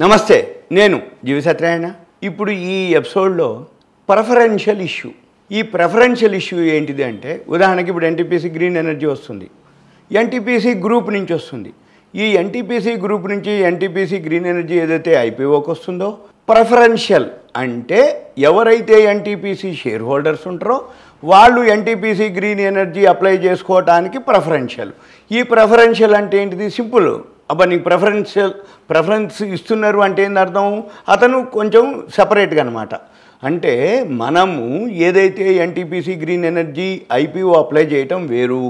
నమస్తే, నేను జీవి సత్యనారాయణ. ఇప్పుడు ఈ ఎపిసోడ్లో ప్రిఫరెన్షియల్ ఇష్యూ. ఈ ప్రిఫరెన్షియల్ ఇష్యూ ఏంటిది అంటే, ఉదాహరణకి ఇప్పుడు ఎన్టీపీసీ గ్రీన్ ఎనర్జీ వస్తుంది, ఎన్టీపీసీ గ్రూప్ నుంచి వస్తుంది. ఈ ఎన్టీపీసీ గ్రూప్ నుంచి ఎన్టీపీసీ గ్రీన్ ఎనర్జీ ఏదైతే ఐపీఓకి వస్తుందో, ప్రిఫరెన్షియల్ అంటే ఎవరైతే ఎన్టీపీసీ షేర్ హోల్డర్స్ ఉంటారో వాళ్ళు ఎన్టీపీసీ గ్రీన్ ఎనర్జీ అప్లై చేసుకోవడానికి ప్రిఫరెన్షియల్. ఈ ప్రిఫరెన్షియల్ అంటే ఏంటిది? సింపుల్. అబ్బా నీకు ప్రిఫరెన్స్ ఇస్తున్నారు అంటే ఏంది అర్థం? అతను కొంచెం సపరేట్గా అనమాట. అంటే మనము ఏదైతే NTPC green energy IPO apply చేయటం వేరు,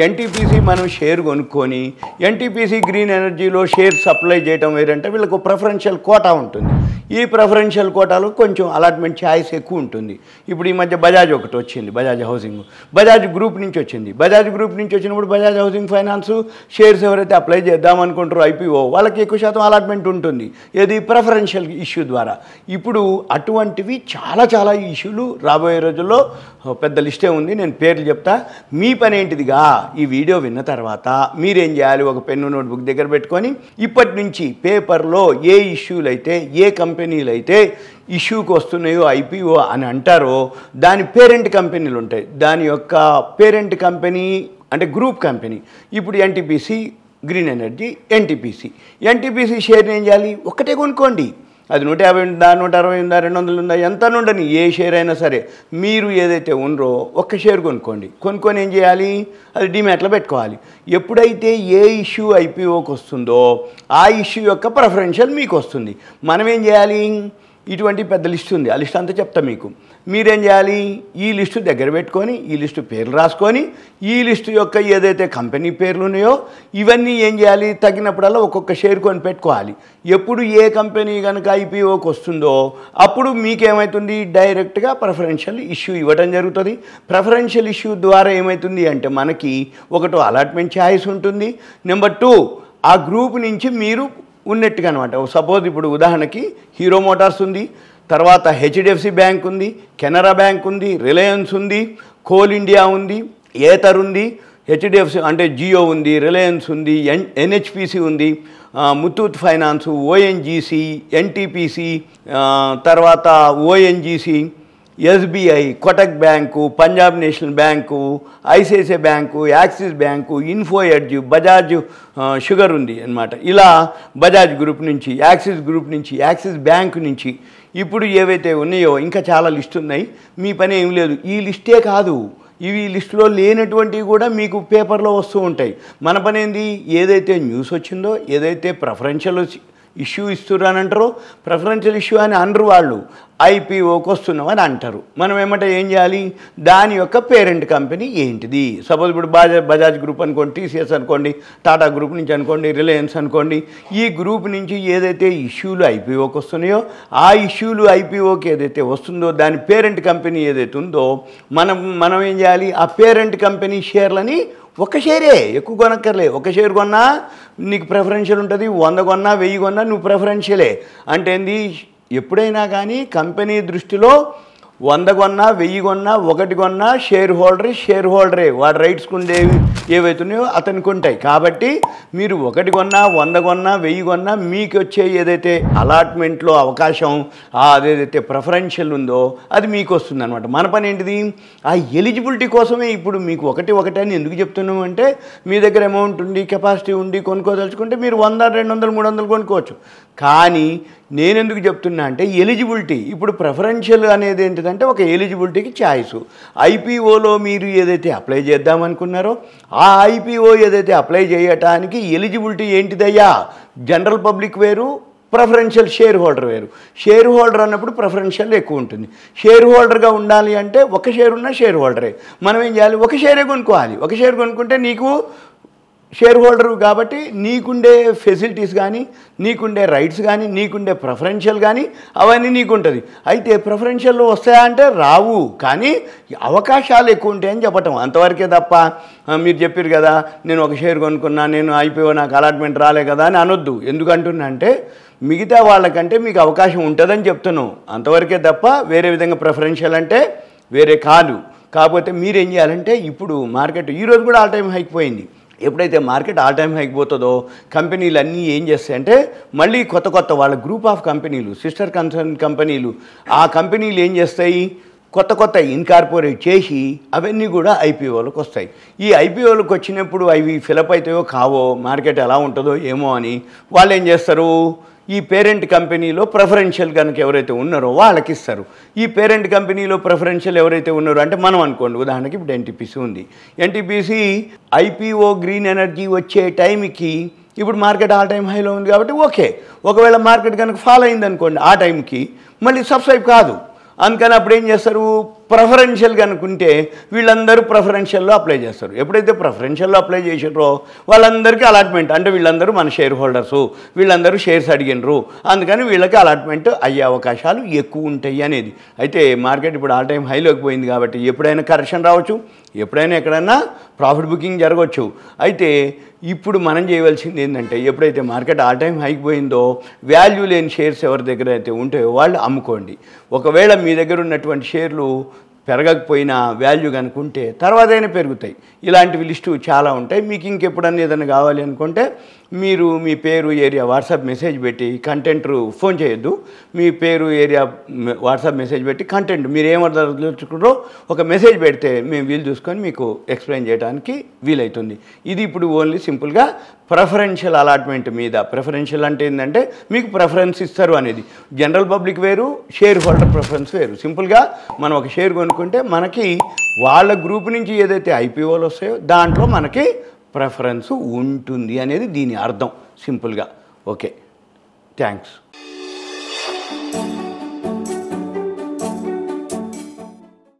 ఎన్టీపీసీ మనం షేర్ కొనుక్కొని ఎన్టీపీసీ గ్రీన్ ఎనర్జీలో షేర్స్ అప్లై చేయటం వేరంటే వీళ్ళకు ప్రిఫరెన్షియల్ కోటా ఉంటుంది. ఈ ప్రిఫరెన్షియల్ కోటాలో కొంచెం అలాట్మెంట్ ఛాయిస్ ఎక్కువ ఉంటుంది. ఇప్పుడు ఈ మధ్య బజాజ్ ఒకటి వచ్చింది, బజాజ్ హౌసింగ్, బజాజ్ గ్రూప్ నుంచి వచ్చింది. బజాజ్ గ్రూప్ నుంచి వచ్చినప్పుడు బజాజ్ హౌసింగ్ ఫైనాన్స్ షేర్స్ ఎవరైతే అప్లై చేద్దామనుకుంటారో ఐపీఓ వాళ్ళకి ఎక్కువ శాతం అలాట్మెంట్ ఉంటుంది. ఏది? ప్రిఫరెన్షియల్ ఇష్యూ ద్వారా. ఇప్పుడు అటువంటివి చాలా ఇష్యూలు రాబోయే రోజుల్లో పెద్ద లిస్టే ఉంది. నేను పేర్లు చెప్తా. మీ పని ఏంటిదిగా ఈ వీడియో విన్న తర్వాత మీరేం చేయాలి? ఒక పెన్ను నోట్బుక్ దగ్గర పెట్టుకొని ఇప్పటి నుంచి పేపర్లో ఏ ఇష్యూలు అయితే, ఏ కంపెనీలు అయితే ఇష్యూకి వస్తున్నాయో ఐపీఓ అని అంటారో దాని పేరెంట్ కంపెనీలు ఉంటాయి. దాని యొక్క పేరెంట్ కంపెనీ అంటే గ్రూప్ కంపెనీ. ఇప్పుడు ఎన్టీపీసీ గ్రీన్ ఎనర్జీ, ఎన్టీపీసీ షేర్ని ఏం చేయాలి? ఒక్కటే కొనుక్కోండి. అది 150 ఉందా, 160 ఉందా, 200 ఉందా, ఎంత నుండని ఏ షేర్ అయినా సరే మీరు ఏదైతే ఉన్నరో ఒక్క షేర్ కొనుక్కొని ఏం చేయాలి? అది డిమ్యాట్లో పెట్టుకోవాలి. ఎప్పుడైతే ఏ ఇష్యూ ఐపీఓకి వస్తుందో ఆ ఇష్యూ యొక్క ప్రిఫరెన్షియల్ మీకు వస్తుంది. మనం ఏం చేయాలి? ఇటువంటి పెద్ద లిస్ట్ ఉంది, ఆ లిస్ట్ అంతా చెప్తా మీకు. మీరేం చేయాలి? ఈ లిస్టు దగ్గర పెట్టుకొని ఈ లిస్టు పేర్లు రాసుకొని ఈ లిస్టు యొక్క ఏదైతే కంపెనీ పేర్లు ఉన్నాయో ఇవన్నీ ఏం చేయాలి? తగినప్పుడల్లా ఒక్కొక్క షేర్ కొని పెట్టుకోవాలి. ఎప్పుడు ఏ కంపెనీ కనుక ఐపీఓకి వస్తుందో అప్పుడు మీకేమవుతుంది? డైరెక్ట్గా ప్రిఫరెన్షియల్ ఇష్యూ ఇవ్వడం జరుగుతుంది. ప్రిఫరెన్షియల్ ఇష్యూ ద్వారా ఏమవుతుంది అంటే మనకి ఒకటో అలాట్మెంట్ ఛాయిస్ ఉంటుంది, నెంబర్ 2 ఆ గ్రూప్ నుంచి మీరు ఉన్నట్టుగా అనమాట. సపోజ్ ఇప్పుడు ఉదాహరణకి హీరో మోటార్స్ ఉంది, తర్వాత హెచ్డిఎఫ్సి బ్యాంక్ ఉంది, కెనరా బ్యాంక్ ఉంది, రిలయన్స్ ఉంది, కోల్ ఇండియా ఉంది, ఏతర్ ఉంది, హెచ్డిఎఫ్సి అంటే జియో ఉంది, రిలయన్స్ ఉంది, ఎన్హెచ్పిసి ఉంది, ముత్తూట్ ఫైనాన్స్, ఓఎన్జీసీ, ఎన్టీపీసీ, తర్వాత ONGC, SBI, Kotak bank, Punjab national bank, ICICI bank, axis bank, info edge, Bajaj sugar ఉంది అన్నమాట. ఇలా బజాజ్ గ్రూప్ నుంచి, యాక్సిస్ గ్రూప్ నుంచి, యాక్సిస్ బ్యాంకు నుంచి ఇప్పుడు ఏవైతే ఉన్నాయో ఇంకా చాలా లిస్ట్ ఉన్నాయి. మీ పని ఏం లేదు. ఈ లిస్టే కాదు, ఇవి లిస్టులో లేనటువంటివి కూడా మీకు పేపర్లో వస్తూ ఉంటాయి. మన పని ఏంది? ఏదైతే న్యూస్ వచ్చిందో, ఏదైతే ప్రిఫరెన్షియల్ ఇష్యూ ఇస్తున్నారు అని అంటారు, ప్రిఫరెన్షియల్ ఇష్యూ అని అనరు వాళ్ళు, ఐపీఓకి వస్తున్నాం అని అంటారు. మనం ఏమంటే ఏం చేయాలి? దాని యొక్క పేరెంట్ కంపెనీ ఏంటిది? సపోజ్ ఇప్పుడు బజాజ్ గ్రూప్ అనుకోండి, టీసీఎస్ అనుకోండి, టాటా గ్రూప్ నుంచి అనుకోండి, రిలయన్స్ అనుకోండి. ఈ గ్రూప్ నుంచి ఏదైతే ఇష్యూలు ఐపీఓకి వస్తున్నాయో ఆ ఇష్యూలు ఐపీఓకి ఏదైతే వస్తుందో దాని పేరెంట్ కంపెనీ ఏదైతే ఉందో మనం ఏం చేయాలి? ఆ పేరెంట్ కంపెనీ షేర్లని ఒక షేరే, ఎక్కువ కొనక్కర్లే. ఒక షేర్ కొన్నా నీకు ప్రిఫరెన్షియల్ ఉంటుంది, 100 కొన్నా 1000 కొన్నా నువ్వు ప్రిఫరెన్షియలే. అంటే ఏంది? ఎప్పుడైనా కానీ కంపెనీ దృష్టిలో 100 కొన్నా 1000 కొన్నా 1 కొన్నా షేర్ హోల్డరే. వాడి రైట్స్ ఉండేవి ఏవైతున్నాయో అతనికి ఉంటాయి. కాబట్టి మీరు 1 కొన్నా 100 కొన్నా 1000 కొన్నా మీకు వచ్చే ఏదైతే అలాట్మెంట్లో అవకాశం అదేదైతే ప్రిఫరెన్షియల్ ఉందో అది మీకు వస్తుంది అనమాట. మన పని ఏంటిది? ఆ ఎలిజిబిలిటీ కోసమే ఇప్పుడు మీకు ఒకటి అని ఎందుకు చెప్తున్నాము అంటే, మీ దగ్గర అమౌంట్ ఉండి కెపాసిటీ ఉండి కొనుక్కోదలుచుకుంటే మీరు 100, 200, 300 కొనుక్కోవచ్చు. కానీ నేను ఎందుకు చెప్తున్నా అంటే ఎలిజిబిలిటీ. ఇప్పుడు ప్రిఫరెన్షియల్ అనేది ఏంటిదంటే ఒక ఎలిజిబిలిటీకి ఛాయిస్. ఐపీఓలో మీరు ఏదైతే అప్లై చేద్దామనుకున్నారో ఆ ఐపీఓ ఏదైతే అప్లై చేయటానికి ఎలిజిబిలిటీ ఏంటిదయ్యా? జనరల్ పబ్లిక్ వేరు, ప్రిఫరెన్షియల్ షేర్ హోల్డర్ వేరు. షేర్ హోల్డర్ అన్నప్పుడు ప్రిఫరెన్షియల్ ఎక్కువ ఉంటుంది. షేర్ హోల్డర్గా ఉండాలి అంటే ఒక షేర్ ఉన్న షేర్ హోల్డరే. మనం ఏం చేయాలి? ఒక షేరే కొనుక్కోవాలి. ఒక షేర్ కొనుక్కుంటే నీకు షేర్ హోల్డరు కాబట్టి నీకుండే ఫెసిలిటీస్ కానీ, నీకుండే రైట్స్ కానీ, నీకుండే ప్రిఫరెన్షియల్ కానీ అవన్నీ నీకుంటుంది. అయితే ప్రిఫరెన్షియల్లో వస్తాయా అంటే రావు, కానీ అవకాశాలు ఎక్కువ ఉంటాయని చెప్పటం అంతవరకే తప్ప మీరు చెప్పారు కదా నేను ఒక షేర్ కొనుక్కున్నా, నేను ఐపీఓ నాకు అలాట్మెంట్ రాలే కదా అని అనొద్దు. ఎందుకంటున్నా అంటే మిగతా వాళ్ళకంటే మీకు అవకాశం ఉంటుందని చెప్తున్నాను అంతవరకే తప్ప వేరే విధంగా ప్రిఫరెన్షియల్ అంటే వేరే కాదు. కాకపోతే మీరేం చేయాలంటే ఇప్పుడు మార్కెట్ ఈరోజు కూడా ఆల్ టైమ్ హైక్ పోయింది. ఎప్పుడైతే మార్కెట్ ఆల్ టైమ్ హైకి పోతుందో కంపెనీలు అన్నీ ఏం చేస్తాయంటే మళ్ళీ కొత్త వాళ్ళ గ్రూప్ ఆఫ్ కంపెనీలు, సిస్టర్ కన్సర్న్ కంపెనీలు, ఆ కంపెనీలు ఏం చేస్తాయి, కొత్త ఇన్కార్పొరేట్ చేసి అవన్నీ కూడా ఐపీఓలకు వస్తాయి. ఈ ఐపీఓలకు వచ్చినప్పుడు అవి ఫిలప్ అవుతాయో కావో, మార్కెట్ ఎలా ఉంటుందో ఏమో అని వాళ్ళు ఏం చేస్తారు, ఈ పేరెంట్ కంపెనీలో ప్రిఫరెన్షియల్ కనుక ఎవరైతే ఉన్నారో వాళ్ళకి ఇస్తారు. ఈ పేరెంట్ కంపెనీలో ప్రిఫరెన్షియల్ ఎవరైతే ఉన్నారో అంటే మనం అనుకోండి, ఉదాహరణకి ఇప్పుడు ఎన్టీపీసీ ఉంది. ఎన్టీపీసీ ఐపీఓ గ్రీన్ ఎనర్జీ వచ్చే టైంకి ఇప్పుడు మార్కెట్ ఆల్ టైమ్ హైలో ఉంది కాబట్టి ఓకే. ఒకవేళ మార్కెట్ కనుక ఫాలో అయింది అనుకోండి ఆ టైంకి మళ్ళీ సబ్స్క్రైబ్ కాదు. అందుకని అప్పుడు ఏం చేస్తారు, ప్రిఫరెన్షియల్ కనుకుంటే వీళ్ళందరూ ప్రిఫరెన్షియల్లో అప్లై చేస్తారు. ఎప్పుడైతే ప్రిఫరెన్షియల్లో అప్లై చేసారో వాళ్ళందరికీ అలాట్మెంట్, అంటే వీళ్ళందరూ మన షేర్ హోల్డర్సు, వీళ్ళందరూ షేర్స్ అడిగినరు, అందుకని వీళ్ళకి అలాట్మెంట్ అయ్యే అవకాశాలు ఎక్కువ ఉంటాయి అనేది. అయితే మార్కెట్ ఇప్పుడు ఆల్ టైమ్ హైలోకి పోయింది కాబట్టి ఎప్పుడైనా కరెక్షన్ రావచ్చు, ఎప్పుడైనా ఎక్కడైనా ప్రాఫిట్ బుకింగ్ జరగవచ్చు. అయితే ఇప్పుడు మనం చేయవలసింది ఏంటంటే ఎప్పుడైతే మార్కెట్ ఆల్ టైమ్ హైకి పోయిందో వాల్యూ లేని షేర్స్ ఎవరి దగ్గర అయితే ఉంటాయో వాళ్ళు అమ్ముకోండి. ఒకవేళ మీ దగ్గర ఉన్నటువంటి షేర్లు పెరగకపోయినా వాల్యూ కనుకుంటే తర్వాతైనా పెరుగుతాయి. ఇలాంటివి లిస్టు చాలా ఉంటాయి. మీకు ఇంకెప్పుడన్నా ఏదైనా కావాలి అనుకుంటే మీరు మీ పేరు, ఏరియా వాట్సాప్ మెసేజ్ పెట్టి, కంటెంట్ ఫోన్ చేయొద్దు, మీ పేరు, ఏరియా వాట్సాప్ మెసేజ్ పెట్టి కంటెంట్ మీరు ఏమర్థారో ఒక మెసేజ్ పెడితే మేము వీలు చూసుకొని మీకు ఎక్స్ప్లెయిన్ చేయడానికి వీలవుతుంది. ఇది ఇప్పుడు ఓన్లీ సింపుల్గా ప్రిఫరెన్షియల్ అలాట్మెంట్ మీద. ప్రిఫరెన్షియల్ అంటే ఏంటంటే మీకు ప్రిఫరెన్స్ ఇస్తారు అనేది. జనరల్ పబ్లిక్ వేరు, షేర్ హోల్డర్ ప్రిఫరెన్స్ వేరు. సింపుల్గా మనం ఒక షేర్ కొనుక్కుంటే మనకి వాళ్ళ గ్రూప్ నుంచి ఏదైతే ఐపీఓలు వస్తాయో దాంట్లో మనకి ప్రిఫరెన్స్ ఉంటుంది అనేది దీని అర్థం సింపుల్గా. Okay, thanks.